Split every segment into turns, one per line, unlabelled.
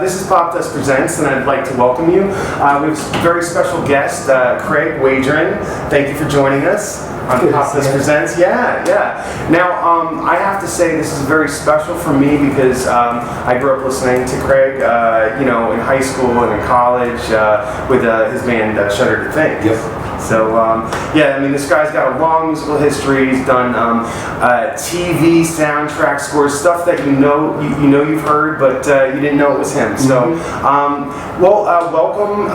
This is Popdust Presents, and I'd like to welcome you. We have a very special guest, Craig Wedren. Thank you for joining us on Popdust Presents. Yeah. Now, I have to say this is very special for me because I grew up listening to Craig, in high school and in college with his band Shudder to Think.
Yep.
So, this guy's got a long musical history. He's done TV soundtrack scores, stuff that you know you've heard, but you didn't know it was him. So, welcome.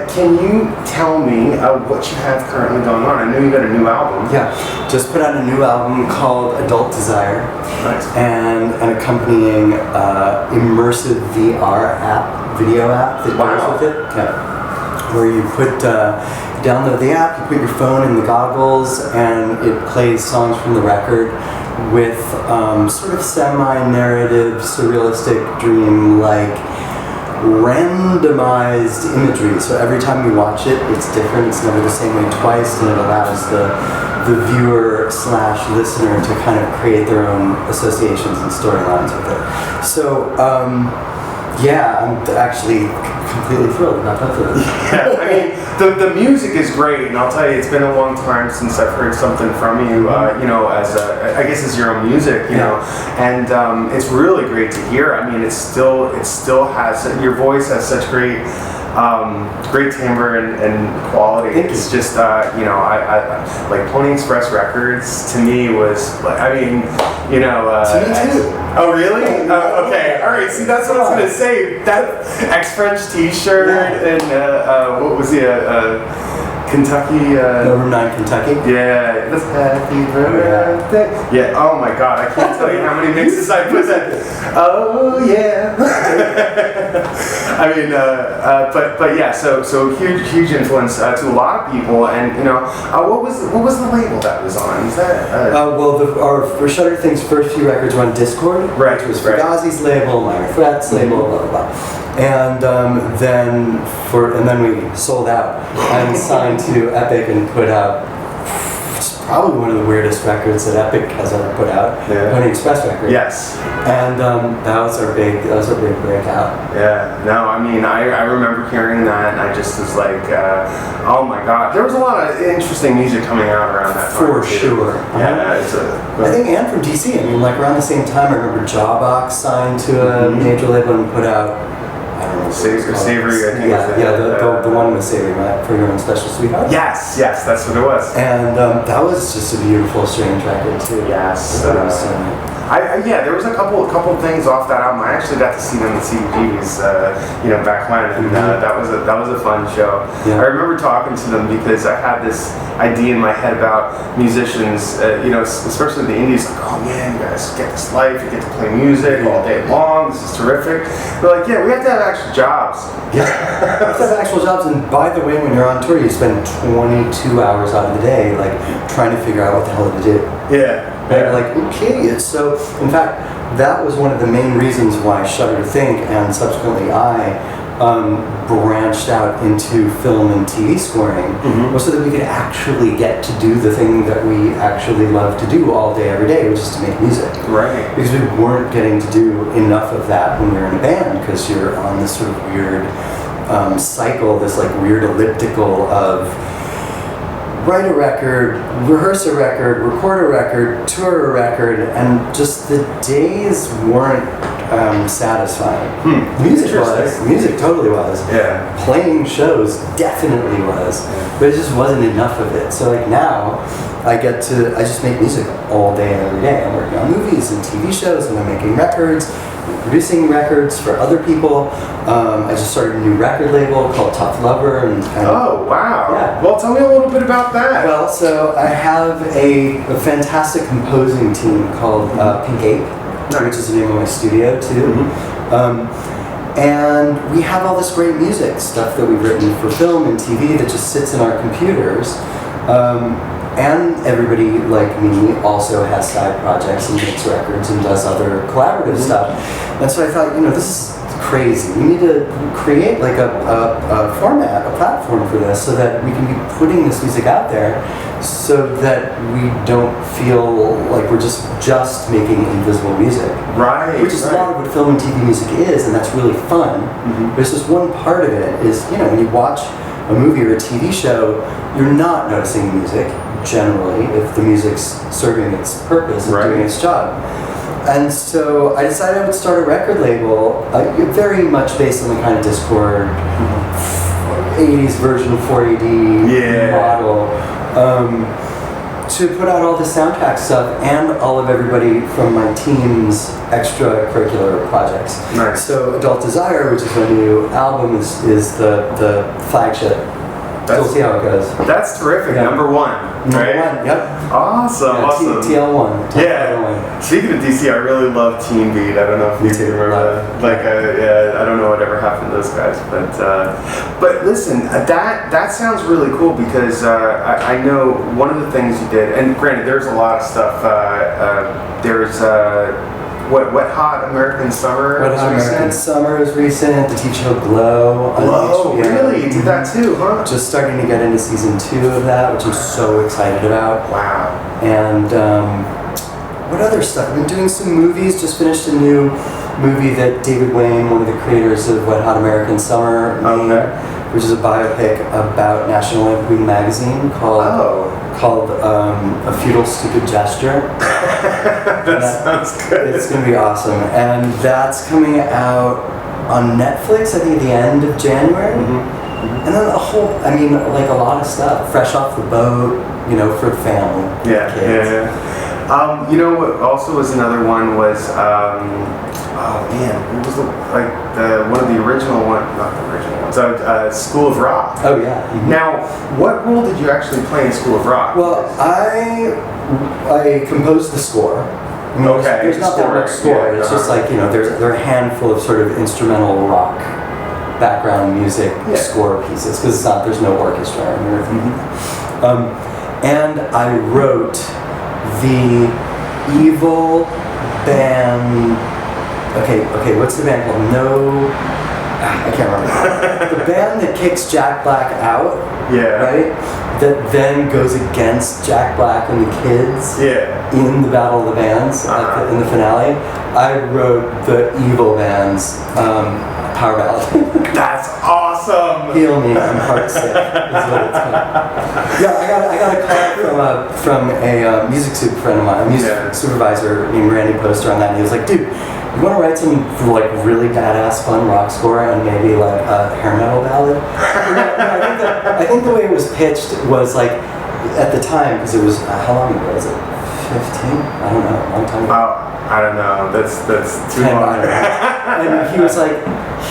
Can you tell me what you have currently going on? I know you got a new album.
Yeah, just put out a new album called Adult Desire.
Nice.
And an accompanying immersive VR video app that goes with it. Yeah. Where you download the app, you put your phone in the goggles, and it plays songs from the record with sort of semi-narrative, surrealistic, dream-like, randomized imagery. So every time you watch it, it's different. It's never the same way twice, and it allows the viewer/listener to kind of create their own associations and storylines with it. So, I'm actually completely thrilled about both of them.
Yeah, I mean, the music is great, and I'll tell you, it's been a long time since I've heard something from you, as your own music, you know, and it's really great to hear. I mean, it still has, your voice has such great timbre and quality. It's just, I like Pony Express Records to me was like,
to me too.
Oh really? Okay. All right. See, that's what I was gonna say. That X-French T-shirt and what was the Kentucky?
Number 9 Kentucky.
Yeah. That's Happy Birthday. Yeah. Oh my God. I can't tell you how many mixes I put that. Oh yeah. I mean, but yeah. So huge influence to a lot of people. And what was the label that was on? Is that?
For Shudder Think's first few records were on Discord.
Right.
Which was Fugazi's label, Minor Threat's label, blah blah blah. And then we sold out and signed to Epic and put out probably one of the weirdest records that Epic has ever put out, Pony Express record.
Yes.
And that was our big breakout.
Yeah. No, I mean, I remember hearing that, and I just was like, oh my God. There was a lot of interesting music coming out around that time.
For sure.
Yeah.
I think, and from DC. I mean, like around the same time, I remember Jawbox signed to a major label and put out, I don't know.
Savory, I think.
The one with Savory, For Your Own Special Sweetheart.
Yes, that's what it was.
And that was just a beautiful, strange record too.
Yes. There was a couple things off that album. I actually got to see them at CBGB's, back when, and that was a fun show. Yeah. I remember talking to them because I had this idea in my head about musicians, especially the indies. Like, oh man, you guys get this life, you get to play music all day long. This is terrific. They're like, yeah, we have to have actual jobs.
Yeah, you have to have actual jobs. And by the way, when you're on tour, you spend 22 hours out of the day, like trying to figure out what the hell to do.
Yeah.
Right? Like, okay, so in fact, that was one of the main reasons why Shudder to Think and subsequently I branched out into film and TV scoring, was so that we could actually get to do the thing that we actually love to do all day, every day, which is to make music.
Right.
Because we weren't getting to do enough of that when we were in a band, because you're on this sort of weird cycle, this like weird elliptical of write a record, rehearse a record, record a record, tour a record, and just the days weren't satisfying. Music totally was.
Yeah.
Playing shows definitely was, but it just wasn't enough of it. So like now, I just make music all day, every day. I'm working on movies and TV shows, and I'm making records, producing records for other people. I just started a new record label called Tough Lover.
Oh, wow.
Yeah.
Well, tell me a little bit about that.
Well, so I have a fantastic composing team called Pink Ape, which is the name of my studio, too. And we have all this great music, stuff that we've written for film and TV that just sits in our computers. And everybody like me also has side projects and makes records and does other collaborative stuff. And so I thought, this is crazy. We need to create like a format, a platform for this so that we can be putting this music out there so that we don't feel like we're just making invisible music.
Right.
Which is a lot of what film and TV music is, and that's really fun. But it's just one part of it is, when you watch a movie or a TV show, you're not noticing the music, generally, if the music's serving its purpose and doing its job. And so I decided I would start a record label, very much based on the kind of Discord 80s version 4AD model, to put out all the soundtrack stuff and all of everybody from my team's extracurricular projects.
Nice.
So Adult Desire, which is my new album, is the flagship. We'll see how it goes.
That's terrific. Number one, right?
Yep.
Awesome.
TL1.
Yeah. Speaking of DC, I really love Teen Beat. I don't know if you remember that. I don't know what ever happened to those guys, but listen, that sounds really cool because I know one of the things you did, and granted, there's a lot of stuff. There's Wet Hot American Summer.
Wet Hot American Summer is recent. The TV show Glow.
Glow, really? You did that too, huh?
Just starting to get into season 2 of that, which I'm so excited about.
Wow.
And what other stuff? I've been doing some movies. Just finished a new movie that David Wayne, one of the creators of Wet Hot American Summer, made, which is a biopic about National Lampoon magazine called A Futile Stupid Gesture.
That sounds good.
It's going to be awesome. And that's coming out on Netflix, I think, at the end of January. And then a lot of stuff. Fresh Off the Boat, for the family.
Yeah. You know what also was another one was, what was one of the original one, not the original ones, School of Rock.
Oh yeah.
Now, what role did you actually play in School of Rock?
Well, I composed the score. There's not that much score. It's just there are a handful of sort of instrumental rock background music score pieces because there's no orchestra or anything. And I wrote the evil band. Okay, what's the band called? I can't remember. The band that kicks Jack Black out. Yeah. Right? That then goes against Jack Black and the kids. Yeah. In the Battle of the Bands, in the finale. I wrote the evil band's power ballad.
That's awesome.
Heal Me, I'm Heartsick is what it's called. Yeah, I got a call from a music soup friend of mine, a music supervisor named Randy Poster on that, and he was like, dude, you want to write some really badass fun rock score and maybe a hair metal ballad? I think the way it was pitched was at the time, because it was, how long ago was it? 15? I don't know, a long time ago.
I don't know. That's too long.
And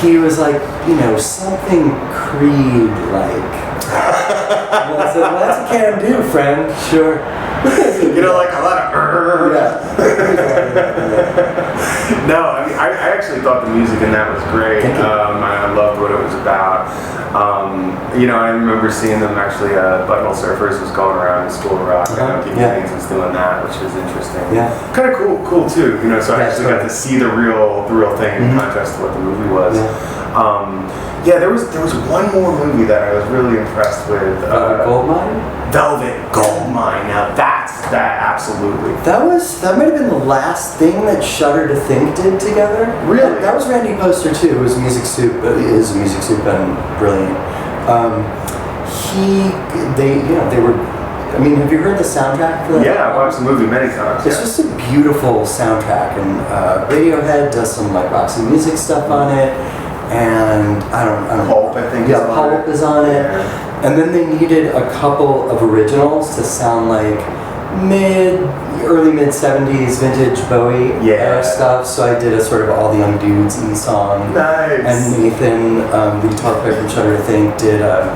he was like, something Creed-like. And I said, well, that's a can do, friend. Sure.
A lot of No, I actually thought the music in that was great. I loved what it was about. I remember seeing them actually. Buttonhole Surfers was going around in School of Rock. Keith Haynes was doing that, which was interesting. Yeah, kind of cool too. So I actually got to see the real thing in contrast to what the movie was. There was one more movie that I was really impressed with. Velvet Goldmine. Now that absolutely. That
might have been the last thing that Shudder to Think did together.
Really?
That was Randy Poster too. It was Music Soup. It is Music Soup and brilliant. They were. Have you heard the soundtrack for that?
Yeah, I've watched the movie many times.
It's just a beautiful soundtrack, and Radiohead does some Roxy Music stuff on it, and I don't
Pulp, I think.
Yeah, Pulp is on it. Yeah. And then they needed a couple of originals to sound like early mid 70s vintage Bowie era stuff. So I did a sort of All the Young Dudes-y song.
Nice.
And Nathan, the guitar player from Shudder to Think, did a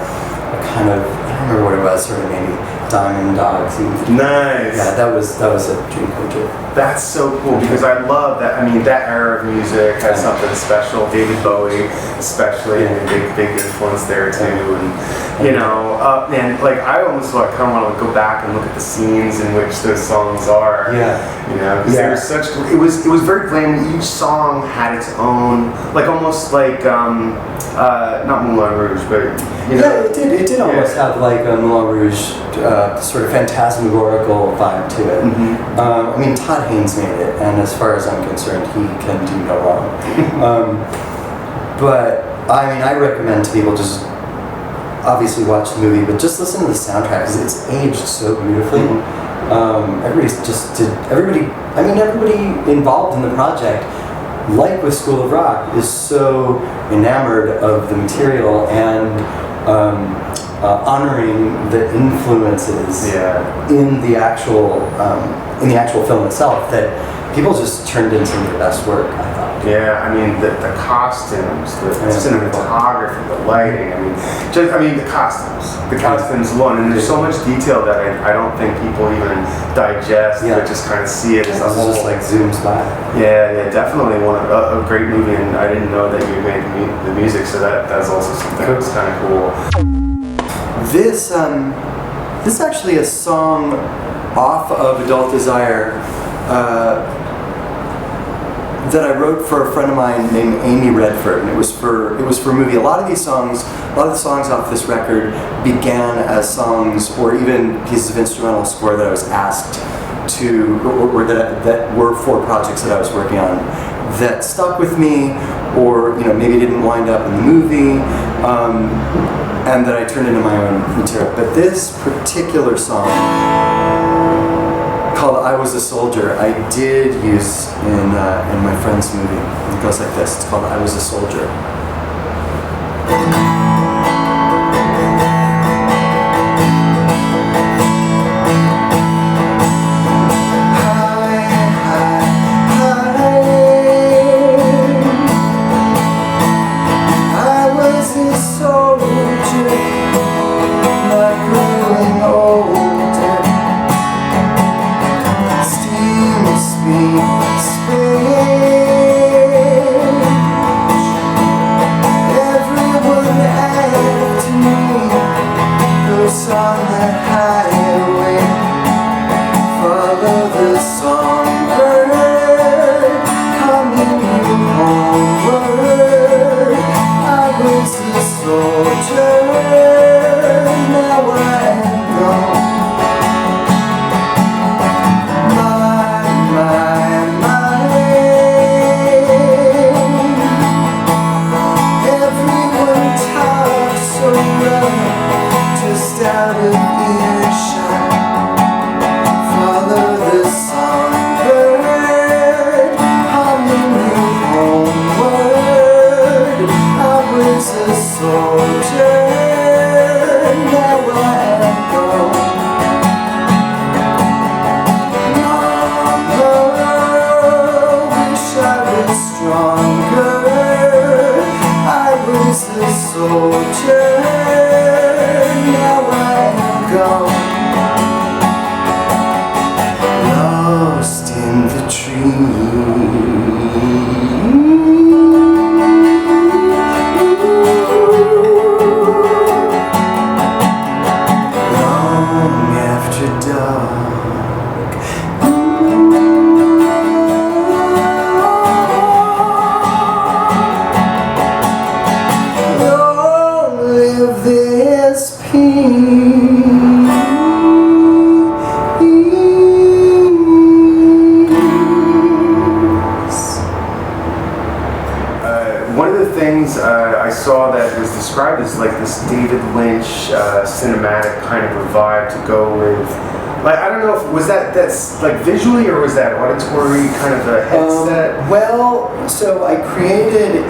kind of, I don't remember what it was, sort of maybe Diamond Dogs.
Nice.
Yeah, that was a dream come true.
That's so cool because I love that. I mean, that era of music has something special. David Bowie, especially, a big influence there too. And you know, and like I almost kind of want to go back and look at the scenes in which those songs are.
Yeah.
You know, because they were such. It was very glam. Each song had its own, like almost like not Moulin Rouge, but you know.
Yeah, it did almost have like a Moulin Rouge sort of phantasmagorical vibe to it.
Mm-hmm.
I mean, Todd Haynes made it, and as far as I'm concerned, he can do no wrong. But I mean, I recommend to people just obviously watch the movie, but just listen to the soundtrack because it's aged so beautifully. Everybody involved in the project, like with School of Rock, is so enamored of the material and honoring the influences in the actual film itself that people just turned in some of their best work, I thought.
Yeah, I mean the costumes, the cinematography, the lighting. I mean the costumes alone, and there's so much detail that I don't think people even digest, but just kind of see it as a whole.
Just like zooms by.
Yeah, definitely a great movie, and I didn't know that you made the music, so that's also something that's kind of cool.
This is actually a song off of Adult Desire that I wrote for a friend of mine named Amy Redford, and it was for a movie. A lot of the songs off this record began as songs or even pieces of instrumental score that I was asked to, or that were for projects that I was working on that stuck with me, or maybe didn't wind up in the movie, and that I turned into my own material. But this particular song, called "I Was a Soldier," I did use in my friend's movie. It goes like this. It's called "I Was a Soldier."
I saw that was described as like this David Lynch cinematic kind of a vibe to go with. Like, I don't know if that's like visually or was that auditory kind of a headset?
Well, so I created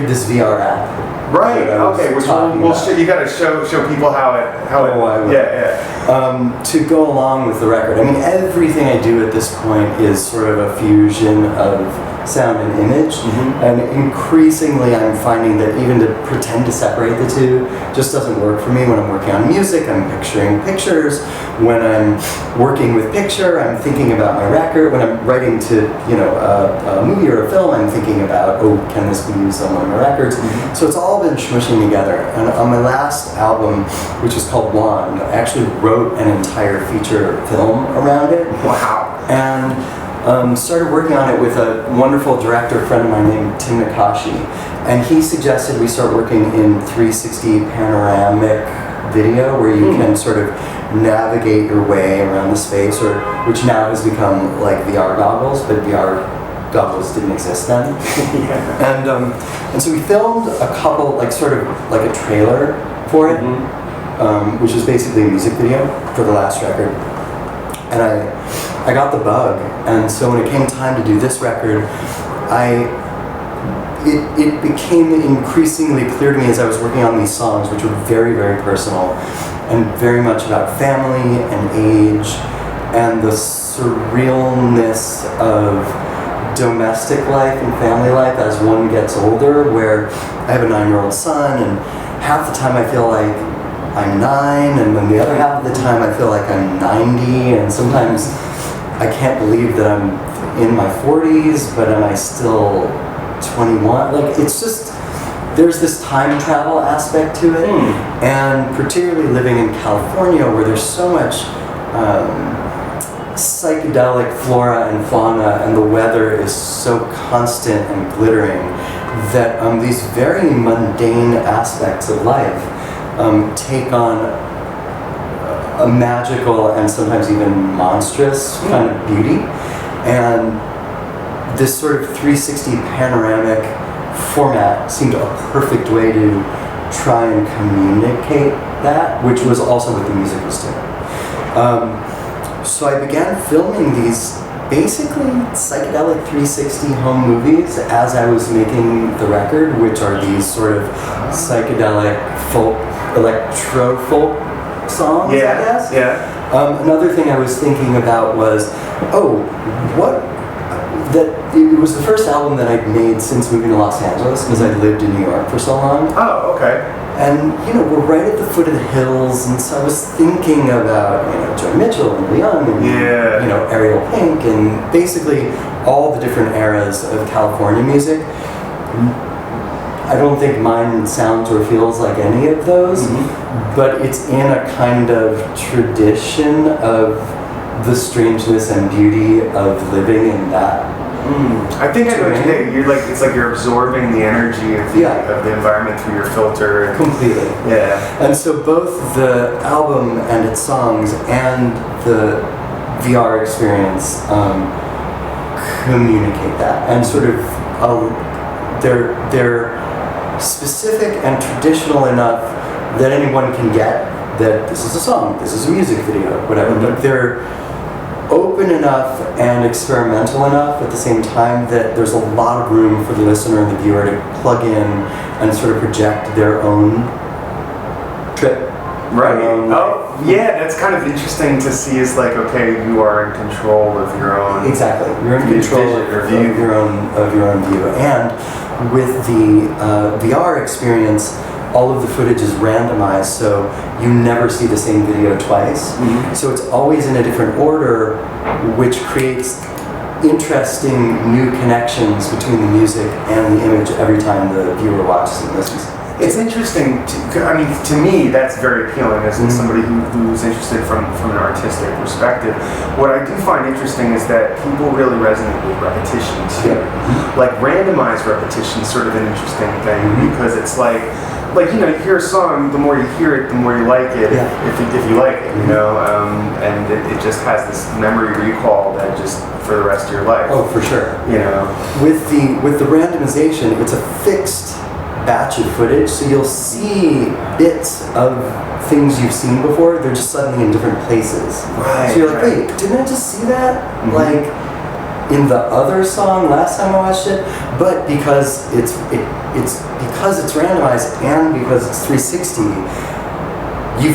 this VR app
Right.
that I was
Okay. Which
talking about.
you got to show people how it.
I will.
Yeah.
To go along with the record, I mean, everything I do at this point is sort of a fusion of sound and image, and increasingly I'm finding that even to pretend to separate the two just doesn't work for me. When I'm working on music, I'm picturing pictures. When I'm working with picture, I'm thinking about my record. When I'm writing to, a movie or a film, I'm thinking about, can this be used on one of my records? So it's all been smushing together. And on my last album, which is called Wand, I actually wrote an entire feature film around it.
Wow.
And started working on it with a wonderful director friend of mine named Tim Nakashi. And he suggested we start working in 360 panoramic video, where you can sort of navigate your way around the space, which now has become like VR goggles, but VR goggles didn't exist then. And so we filmed a couple, like sort of like a trailer for it, which is basically a music video for the last record. And I got the bug, and so when it came time to do this record, it became increasingly clear to me as I was working on these songs, which were very, very personal, and very much about family and age, and the surrealness of domestic life and family life as one gets older, where I have a 9-year-old son, and half the time I feel like I'm 9, and then the other half of the time I feel like I'm 90, and sometimes I can't believe that I'm in my 40s, but am I still 21? Like, it's just, there's this time travel aspect to it, and particularly living in California, where there's so much psychedelic flora and fauna, and the weather is so constant and glittering, that these very mundane aspects of life take on a magical and sometimes even monstrous kind of beauty. And this sort of 360 panoramic format seemed a perfect way to try and communicate that, which was also what the music was doing. So I began filming these basically psychedelic 360 home movies as I was making the record, which are these sort of psychedelic folk, electro folk songs, I guess. Another thing I was thinking about was, it was the first album that I'd made since moving to Los Angeles, because I'd lived in New York for so long.
Oh, okay.
And, we're right at the foot of the hills, and so I was thinking about, Joe Mitchell and Leon and, Ariel Pink, and basically all the different eras of California music. I don't think mine sounds or feels like any of those, but it's in a kind of tradition of the strangeness and beauty of living in that.
I think I know what you mean. You're like, it's like you're absorbing the energy of the environment through your filter.
Completely. Yeah. And so both the album and its songs and the VR experience communicate that, and sort of they're specific and traditional enough that anyone can get that this is a song, this is a music video, whatever. But they're open enough and experimental enough at the same time that there's a lot of room for the listener and the viewer to plug in and sort of project their own trip.
Right. That's kind of interesting to see. Is like, okay, you are in control of your own.
Exactly. You're in control of your own view. And with the VR experience, all of the footage is randomized, so you never see the same video twice. So it's always in a different order, which creates interesting new connections between the music and the image every time the viewer watches and listens.
It's interesting. To me, that's very appealing as somebody who's interested from an artistic perspective. What I do find interesting is that people really resonate with repetition too. Like randomized repetition is sort of an interesting thing, because it's like you hear a song, the more you hear it, the more you like it, if you like it, and it just has this memory recall that just for the rest of your life.
Oh, for sure. With the randomization, it's a fixed batch of footage, so you'll see bits of things you've seen before. They're just suddenly in different places.
Right.
So you're like, wait, didn't I just see that? Like in the other song last time I watched it? But because it it's because it's randomized and because it's 360. You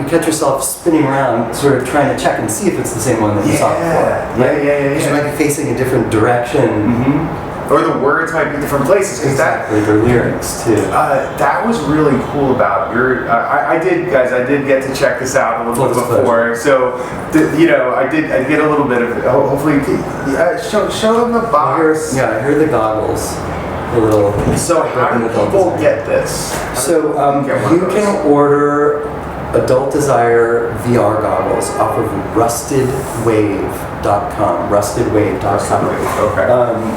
catch yourself spinning around, sort of trying to check and see if it's the same one that you saw before. Right?
Because
you might be facing a different direction.
Or the words might be different places.
Exactly, their lyrics too.
That was really cool about your. I did get to check this out a little bit before. So, I did get a little bit of it. Hopefully, show them the box.
I heard the goggles. A little.
So how do people get this?
So you can order Adult Desire VR goggles off of rustedwave.com. Rustedwave.com.
Okay.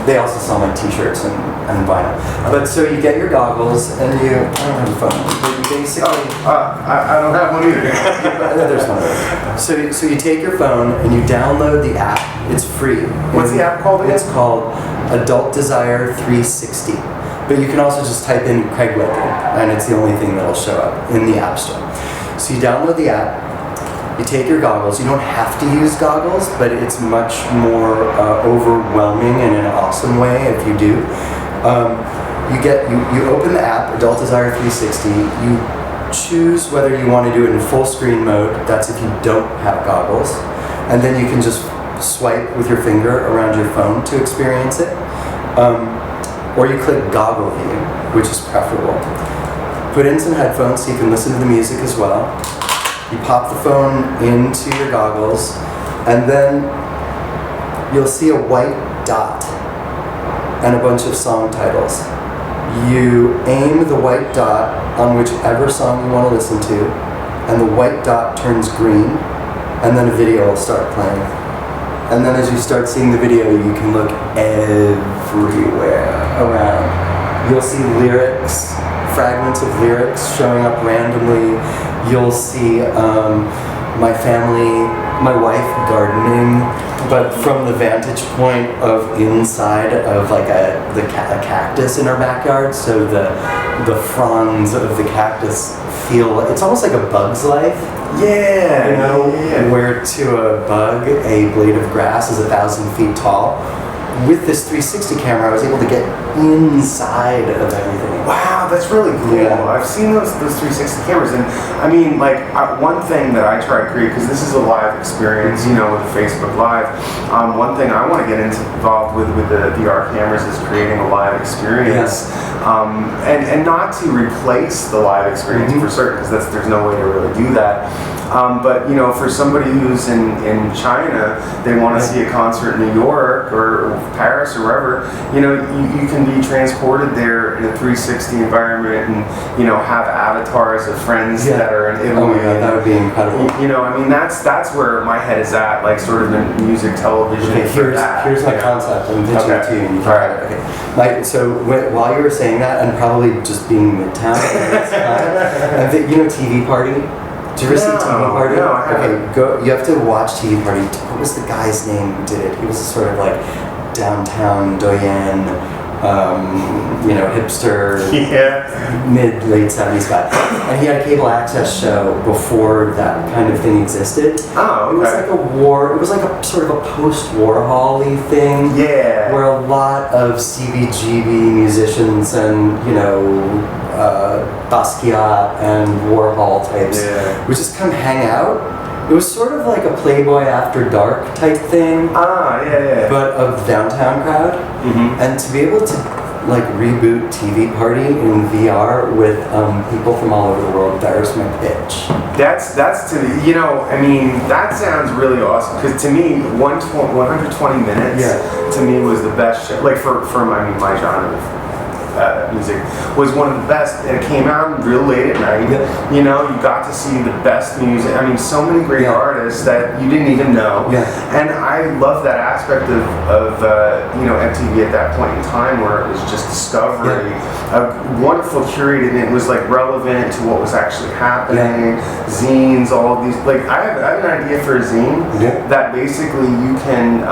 They also sell my t-shirts and vinyl. But so you get your goggles and I don't have a phone. But you basically.
I don't have one either.
There's one. So you take your phone and you download the app. It's free.
What's the app called again?
It's called Adult Desire 360. But you can also just type in Craig Wedren, and it's the only thing that'll show up in the App Store. So you download the app, you take your goggles. You don't have to use goggles, but it's much more overwhelming in an awesome way if you do. You open the app, Adult Desire 360. You choose whether you want to do it in full screen mode. That's if you don't have goggles, and then you can just swipe with your finger around your phone to experience it. Or you click Goggle View, which is preferable. Put in some headphones so you can listen to the music as well. You pop the phone into your goggles, and then you'll see a white dot and a bunch of song titles. You aim the white dot on whichever song you want to listen to, and the white dot turns green, and then a video will start playing. And then as you start seeing the video, you can look everywhere around. You'll see lyrics, fragments of lyrics showing up randomly. You'll see my family, my wife gardening, but from the vantage point of inside of like a cactus in our backyard. So the fronds of the cactus feel, it's almost like a bug's life.
Yeah.
Where to a bug, a blade of grass is 1,000 feet tall. With this 360 camera, I was able to get inside of everything.
Wow, that's really cool.
Yeah.
I've seen those 360 cameras, and I mean, like one thing that I try to create, because this is a live experience, with Facebook Live. One thing I want to get involved with the VR cameras is creating a live experience, and not to replace the live experience for certain, because there's no way to really do that. But for somebody who's in China, they want to see a concert in New York or Paris or wherever, you can be transported there in a 360 environment and have avatars of friends that are in Italy.
Oh my God, that would be incredible.
That's where my head is at, like sort of in music, television.
Okay, here's my concept. I'm pitching it to you. And you all right. Okay. So while you were saying that, and probably just being Midtown, TV Party. Did you ever see TV Party?
No, I haven't.
Okay, you have to watch TV Party. What was the guy's name who did it? He was a sort of like downtown doyen, hipster, mid-late 70s guy. And he had a cable access show before that kind of thing existed.
Oh, okay.
It was like a sort of a post-Warhol-y thing.
Yeah.
Where a lot of CBGB musicians and, Basquiat and Warhol types would just come hang out. It was sort of like a Playboy After Dark type thing. But of the downtown crowd. And to be able to reboot TV Party in VR with people from all over the world, there's my pitch.
That's to me, that sounds really awesome, because to me 120 minutes to me was the best show, like for my genre of music, was one of the best, and it came out real late at night. You got to see the best music. I mean, so many great artists that you didn't even know. And I love that aspect of MTV at that point in time, where it was just discovery, a wonderful curated, and it was like relevant to what was actually happening. Zines, all of these, I have an idea for a zine that basically you can.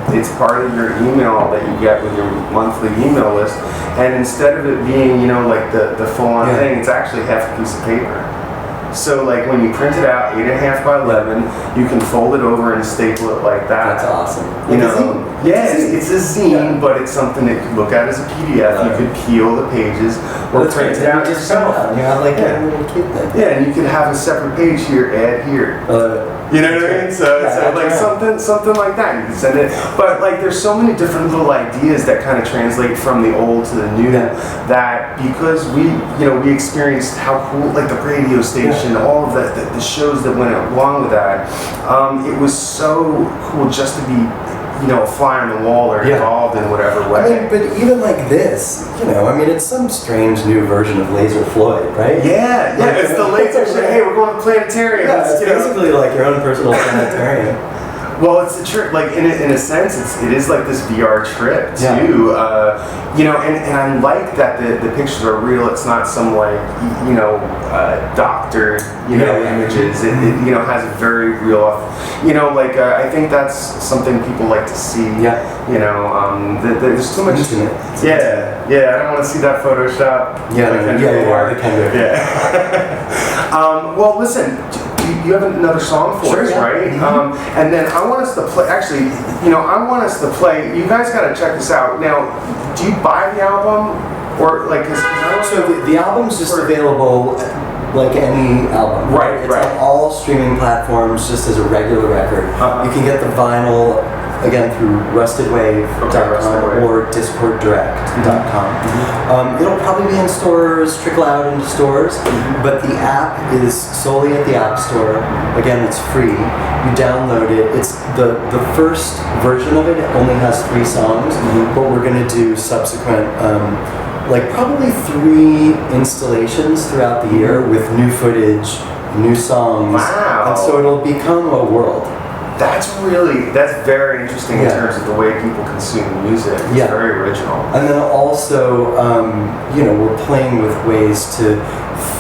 It's part of your email that you get with your monthly email list, and instead of it being, the full-on thing, it's actually half a piece of paper. So, when you print it out, 8.5 by 11, you can fold it over and staple it like that.
That's awesome.
Yeah, it's a zine, but it's something that you could look at as a PDF. You could peel the pages or print it out yourself.
You have like a little kid thing.
Yeah, and you can have a separate page here, add here. You know what I mean? So it's like something like that. You can send it. But like there's so many different little ideas that kind of translate from the old to the new that because we experienced how cool, like the radio station, all of the shows that went along with that. It was so cool just to be a fly on the wall or involved in whatever way.
I mean, but even like this, it's some strange new version of Laser Floyd, right?
Yeah, it's the laser shit. Hey, we're going to planetarium.
Yeah, it's basically like your own personal planetarium.
Well, it's a trip. Like in a sense, it is like this VR trip too. And I like that the pictures are real. It's not some like doctored images. It has a very real. I think that's something people like to see.
Yeah.
There's too much. Yeah. I don't want to see that Photoshop. Well, listen. You have another song for us, right? And then I want us to play. Actually, I want us to play. You guys got to check this out. Now, do you buy the album or like?
So the album's just available like any album.
Right.
It's on all streaming platforms, just as a regular record. You can get the vinyl again through rustedwave.com or discorddirect.com. It'll probably be in stores, trickle out into stores, but the app is solely at the App Store. Again, it's free. You download it. It's the first version of it only has 3 songs, but we're going to do subsequent probably 3 installations throughout the year with new footage, new songs.
Wow.
And so it'll become a world.
That's very interesting in terms of the way people consume music. It's very original.
And then also, we're playing with ways to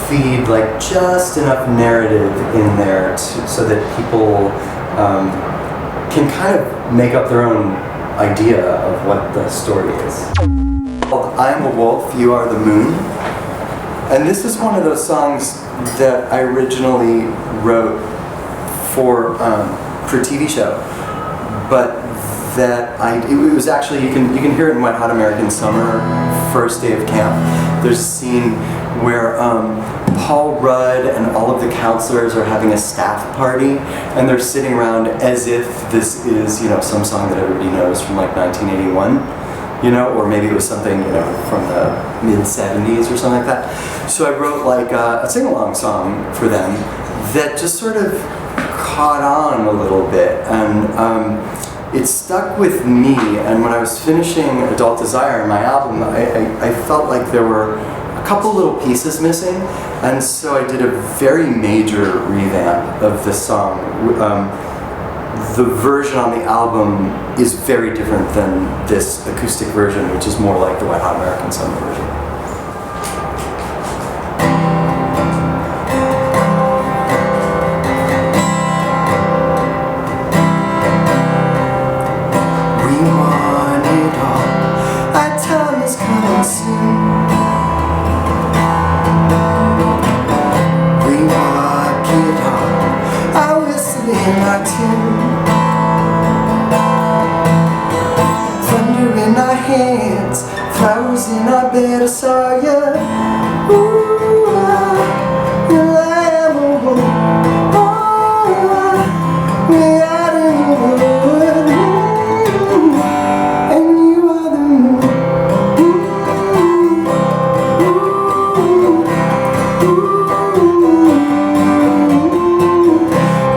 feed like just enough narrative in there so that people can kind of make up their own idea of what the story is. I'm a wolf, you are the moon. And this is one of those songs that I originally wrote for TV show, but that it was actually, you can hear it in Wet Hot American Summer, first day of camp. There's a scene where Paul Rudd and all of the counselors are having a staff party, and they're sitting around as if this is some song that everybody knows from like 1981, or maybe it was something from the mid-70s or something like that. So I wrote like a sing-along song for them that just sort of caught on a little bit, and it stuck with me. And when I was finishing Adult Desire, my album, I felt like there were a couple little pieces missing, and so I did a very major revamp of the song. The version on the album is very different than this acoustic version, which is more like the Wet Hot American Summer version.
Thunder in our hands, flowers in our bed, I saw you. Ooh, you lamb of wood. Oh, we out in the wood. And you are the moon.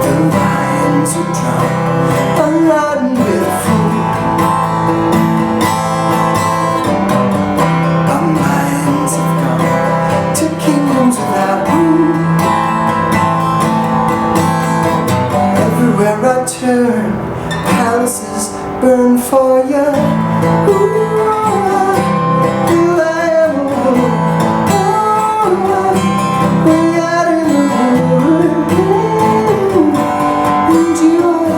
The lions are drunk, I'm riding with a fool. Our minds have gone to kingdoms without rule. Everywhere I turn, palaces burn for you. Ooh, the Lamb of God. Oh, we out in the wood. And you are the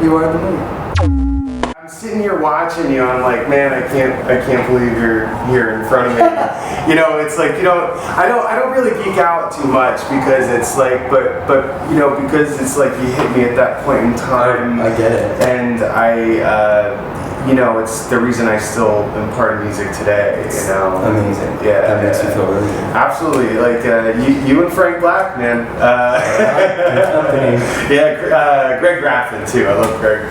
You are the moon.
I'm sitting here watching you. I'm like, man, I can't believe you're here in front of me. You know, it's like, you know, I don't really geek out too much because it's like, but you know, because it's like you hit me at that point in time.
I get it.
And you know, it's the reason I still am part of music today. You know,
Amazing.
Yeah,
that makes me feel really good.
Absolutely. Like you and Frank Black, man. Yeah, Greg Graffin too. I love Greg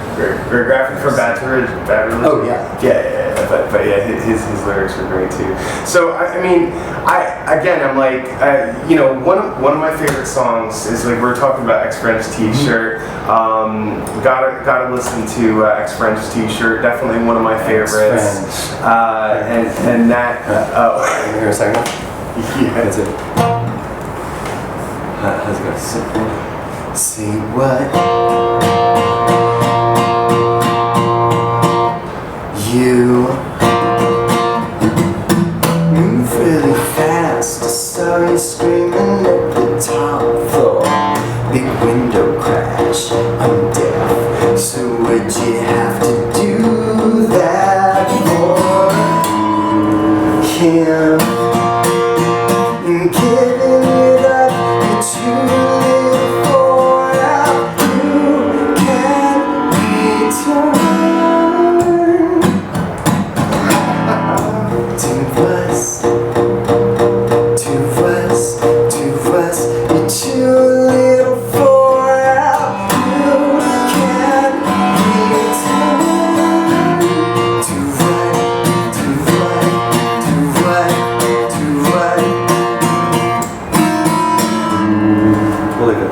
Graffin from Baton Rouge.
Oh yeah.
Yeah. But yeah, his lyrics are great too. So I mean, I'm like, you know, one of my favorite songs is like we're talking about Ex-French T-shirt. Gotta listen to Ex-French T-shirt. Definitely one of my favorites. And that.
Here a second.
Yeah.
That's it. How's it go? Say what? You move really fast. I saw you screaming at the top floor. Big window crash. I'm deaf, so would you have to do that for him? Giving it up, you're too little for out. You can't return to us, to us, to us. You're too little for out. You can't return to what, to what, to what, to what. We'll leave it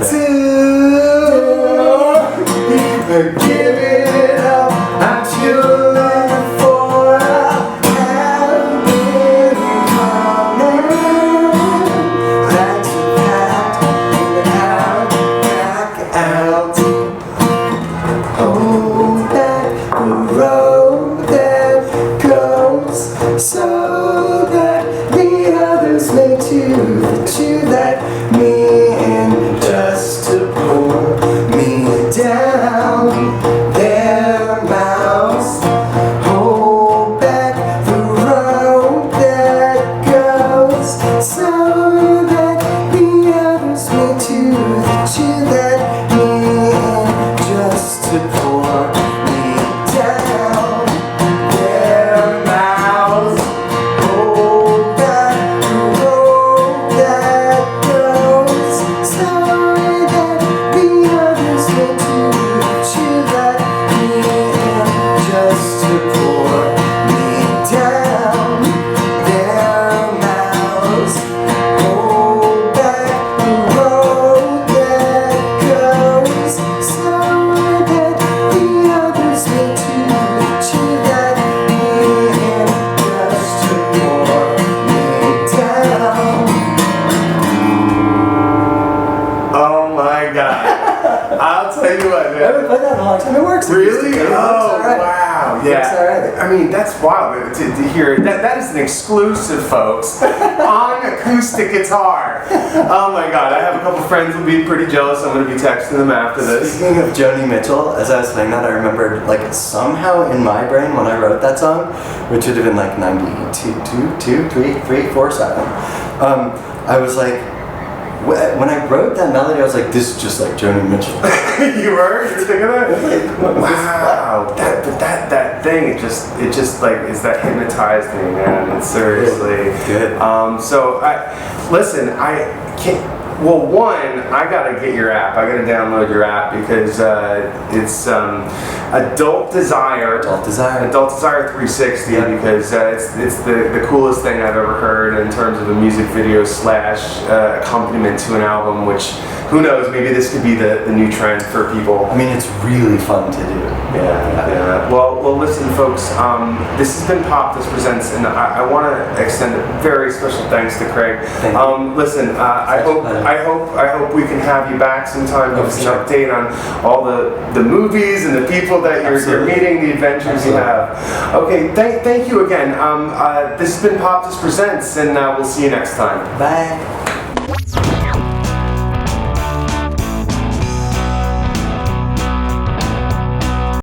there. Give it up, I'm too late for a habit coming. Back to back, back out. Hold back the road that goes so that the others may too. The two that me and just to pull me down their mouths. Hold back the road that goes so that the others may too. The two that me and just to pour me down their mouths. Hold back the road that goes so that the others may too. To that me and just to pour me down their mouths. Hold back the road that goes so that the others may too. To that me and just to pour me down.
Oh my God. I'll tell you what,
I haven't
man.
played that in a long time. It works.
Really?
It works
Oh,
all right.
wow.
It works all
Yeah.
right.
I mean, that's wild to hear. That is an exclusive, folks, on acoustic guitar. Oh my God. I have a couple friends who'll be pretty jealous. I'm going to be texting them after this.
Speaking of Joni Mitchell, as I was playing that, I remembered, like, somehow in my brain when I wrote that song, which would have been like 92, 3, 4, 7, I was like, when I wrote that melody, I was like, this is just like Joni Mitchell.
You were thinking that?
Wow.
Wow, that thing, it just like is that hypnotized me, man. It's seriously
Good.
So listen, I can't. Well, one, I gotta get your app. I gotta download your app because it's Adult Desire.
Adult Desire.
Adult Desire 360 because it's the coolest thing I've ever heard in terms of a music video / accompaniment to an album. Which, who knows? Maybe this could be the new trend for people.
I mean, it's really fun to do.
Yeah. Well, listen, folks. This has been Popdust Presents, and I want to extend a very special thanks to Craig.
Thank you.
Listen, I hope we can have you back sometime. Give us an update on all the movies and the people that you're meeting, the adventures you have. Okay, thank you again. This has been Popdust Presents, and we'll see you next time.
Bye.